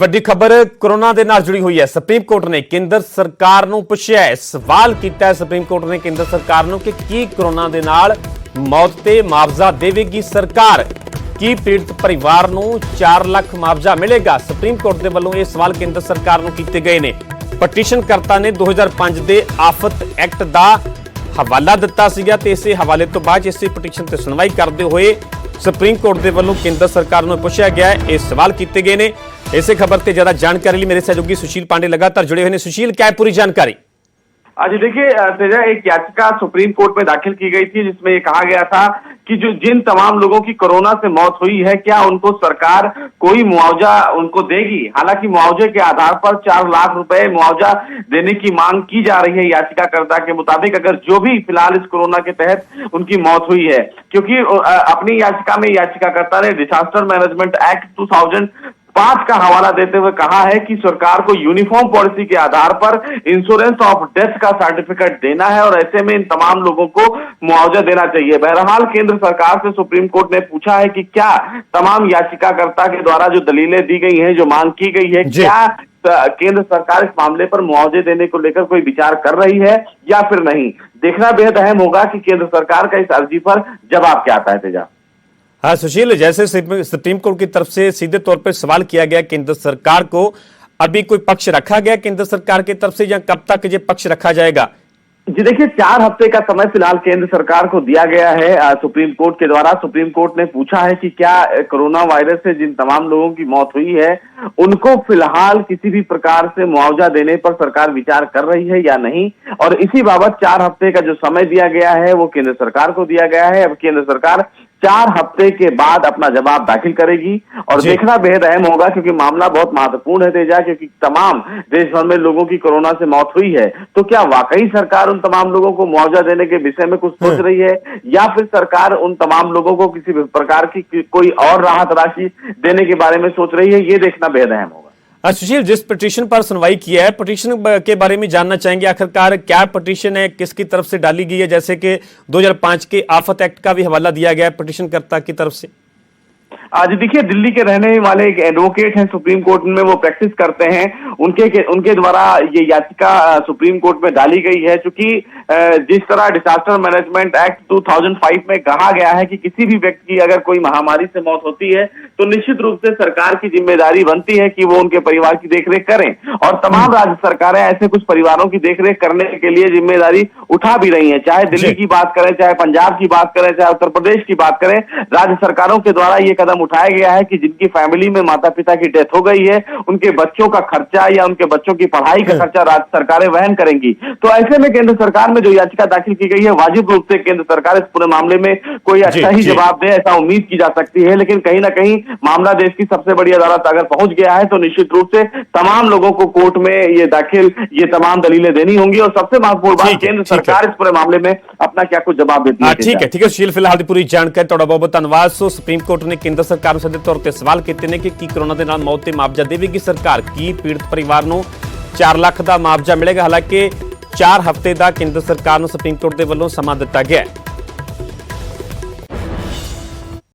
ਵੱਡੀ ਖਬਰ ਕੋਰੋਨਾ ਦੇ ਨਾਲ ਜੁੜੀ ਹੋਈ ਹੈ। ਸੁਪਰੀਮ ਕੋਰਟ ਨੇ ਕੇਂਦਰ ਸਰਕਾਰ ਨੂੰ ਪੁੱਛਿਆ ਹੈ, ਸਵਾਲ ਕੀਤਾ ਹੈ ਸੁਪਰੀਮ ਕੋਰਟ ਨੇ ਕੇਂਦਰ ਸਰਕਾਰ ਨੂੰ ਕਿ ਕੀ ਕੋਰੋਨਾ ਦੇ ਨਾਲ ਮੌਤ ਤੇ ਮੁਆਵਜ਼ਾ ਦੇਵੇਗੀ ਸਰਕਾਰ। ਕੀ ਪੀੜਤ ਪਰਿਵਾਰ ਨੂੰ 4 ਲੱਖ ਮੁਆਵਜ਼ਾ ਮਿਲੇਗਾ। ਸੁਪਰੀਮ ਕੋਰਟ ਦੇ ਵੱਲੋਂ ਇਹ ਸਵਾਲ ਕੇਂਦਰ ਸਰਕਾਰ ਨੂੰ ਕੀਤੇ ਗਏ ਨੇ। ਪਟੀਸ਼ਨਕਰਤਾ ਨੇ 2005 ਦੇ ਆਫਤ ਐਕਟ ਦਾ ਹਵਾਲਾ ਦਿੱਤਾ ਸੀਗਾ ਤੇ ਇਸੇ ਹਵਾਲੇ ਤੋਂ ਬਾਅਦ ਇਸੇ ਪਟੀਸ਼ਨ ਤੇ ਸੁਣਵਾਈ ਕਰਦੇ ਹੋਏ ਸੁਪਰੀਮ ਕੋਰਟ ਦੇ ਵੱਲੋਂ ਕੇਂਦਰ ਸਰਕਾਰ ਨੂੰ ਪੁੱਛਿਆ ਗਿਆ ਹੈ, ਇਹ ਸਵਾਲ ਕੀਤੇ गए ਨੇ। इसे खबर से ज्यादा जानकारी लिए मेरे सहयोगी सुशील पांडे लगातार जुड़े हुए हैं। सुशील, क्या है पूरी जानकारी? आज देखिए तेजा, एक याचिका सुप्रीम कोर्ट में दाखिल की गई थी जिसमें ये कहा गया था कि जिन तमाम लोगों की कोरोना से मौत हुई है, क्या उनको सरकार कोई मुआवजा उनको देगी। हालांकि मुआवजे के आधार पर 4 लाख रुपए मुआवजा देने की मांग की जा रही है। याचिकाकर्ता के मुताबिक अगर जो भी फिलहाल इस कोरोना के तहत उनकी मौत हुई है, क्योंकि अपनी याचिका में याचिकाकर्ता ने डिजास्टर मैनेजमेंट एक्ट 2005 का हवाला देते हुए कहा है कि सरकार को यूनिफॉर्म पॉलिसी के आधार पर इंश्योरेंस ऑफ डेथ का सर्टिफिकेट देना है और ऐसे में इन तमाम लोगों को मुआवजा देना चाहिए। बहरहाल केंद्र सरकार से सुप्रीम कोर्ट ने पूछा है कि क्या तमाम याचिकाकर्ता के द्वारा जो दलीलें दी गई हैं, जो मांग की गई है, क्या केंद्र सरकार इस मामले पर मुआवजे देने को लेकर कोई विचार कर रही है या फिर नहीं। देखना बेहद अहम होगा कि केंद्र सरकार का इस अर्जी पर जवाब क्या आता है। तेजा, हाँ सुशील, जैसे सुप्रीम कोर्ट की तरफ से सीधे तौर पर सवाल किया गया केंद्र सरकार को, अभी कोई पक्ष रखा गया केंद्र सरकार की तरफ से या कब तक ये पक्ष रखा जाएगा? जी देखिए, 4 हफ्ते का समय फिलहाल केंद्र सरकार को दिया गया है सुप्रीम कोर्ट के द्वारा। सुप्रीम कोर्ट ने पूछा है कि क्या कोरोना वायरस से जिन तमाम लोगों की मौत हुई है उनको फिलहाल किसी भी प्रकार से मुआवजा देने पर सरकार विचार कर रही है या नहीं, और इसी बाबत 4 हफ्ते का जो समय दिया गया है वो केंद्र सरकार को दिया गया है। अब केंद्र सरकार 4 हफ्ते के बाद अपना जवाब दाखिल करेगी और देखना बेहद अहम होगा क्योंकि मामला बहुत महत्वपूर्ण है तेजा, क्योंकि तमाम देश भर में लोगों की कोरोना से मौत हुई है। तो क्या वाकई सरकार उन तमाम लोगों को मुआवजा देने के विषय में कुछ सोच रही है या फिर सरकार उन तमाम लोगों को किसी प्रकार की कोई और राहत राशि देने के बारे में सोच रही है, ये देखना बेहद अहम होगा। सुशील, जिस पिटीशन पर सुनवाई की है, पिटीशन के बारे में जानना चाहेंगे। आखिरकार क्या पिटीशन है, किसकी तरफ से डाली गई है? जैसे कि 2005 के आफत एक्ट का भी हवाला दिया गया है पिटीशनकर्ता की तरफ से। आज देखिए, दिल्ली के रहने वाले एक एडवोकेट हैं, सुप्रीम कोर्ट में वो प्रैक्टिस करते हैं, उनके द्वारा ये याचिका सुप्रीम कोर्ट में डाली गई है। चूंकि जिस तरह डिजास्टर मैनेजमेंट एक्ट 2005 में कहा गया है कि किसी भी व्यक्ति की अगर कोई महामारी से मौत होती है तो निश्चित रूप से सरकार की जिम्मेदारी बनती है कि वो उनके परिवार की देखरेख करें, और तमाम राज्य सरकारें ऐसे कुछ परिवारों की देखरेख करने के लिए जिम्मेदारी उठा भी रही है। चाहे दिल्ली की बात करें, चाहे पंजाब की बात करें, चाहे उत्तर प्रदेश की बात करें, राज्य सरकारों के द्वारा ये कदम उठाया गया है कि जिनकी फैमिली में माता पिता की डेथ हो गई है उनके बच्चों का खर्चा या उनके बच्चों की पढ़ाई का खर्चा राज्य सरकारें वहन करेंगी। तो ऐसे में केंद्र सरकार में जो याचिका दाखिल की गई है, वाजिब रूप से केंद्र सरकार इस पूरे मामले में कोई अच्छा ही जवाब दे, ऐसा उम्मीद की जा सकती है। लेकिन कहीं ना कहीं मामला देश की सबसे बड़ी अदालत अगर पहुंच गया है तो निश्चित रूप से तमाम लोगों को कोर्ट में ये तमाम दलीलें देनी होंगी और सबसे महत्वपूर्ण बात, केंद्र सरकार इस पूरे मामले में अपना क्या कुछ जवाब देती है। ठीक है सुशील, फिलहाल पूरी जानकारी ਤੁਹਾਡਾ ਬਹੁਤ ਧੰਨਵਾਦ। ਸੋ ਸੁਪਰੀਮ ਕੋਰਟ ਨੇ ਕੇਂਦਰ ਸਰਕਾਰ ਨੂੰ ਸਿੱਧੇ ਤੌਰ ਤੇ ਸਵਾਲ ਕੀਤੇ ਨੇ ਕਿ ਕੀ ਕੋਰੋਨਾ ਦੇ ਨਾਲ ਮੌਤ ਤੇ ਮੁਆਵਜ਼ਾ ਦੇਵੇਗੀ ਸਰਕਾਰ। ਕੀ ਪੀੜਤ ਪਰਿਵਾਰ ਨੂੰ 4 ਲੱਖ ਦਾ ਮੁਆਵਜ਼ਾ ਮਿਲੇਗਾ। ਹਾਲਾਂਕਿ 4 ਹਫ਼ਤੇ ਦਾ ਕੇਂਦਰ ਸਰਕਾਰ ਨੂੰ ਸੁਪਰੀਮ ਕੋਰਟ ਦੇ ਵੱਲੋਂ ਸਮਾਂ ਦਿੱਤਾ ਗਿਆ ਹੈ।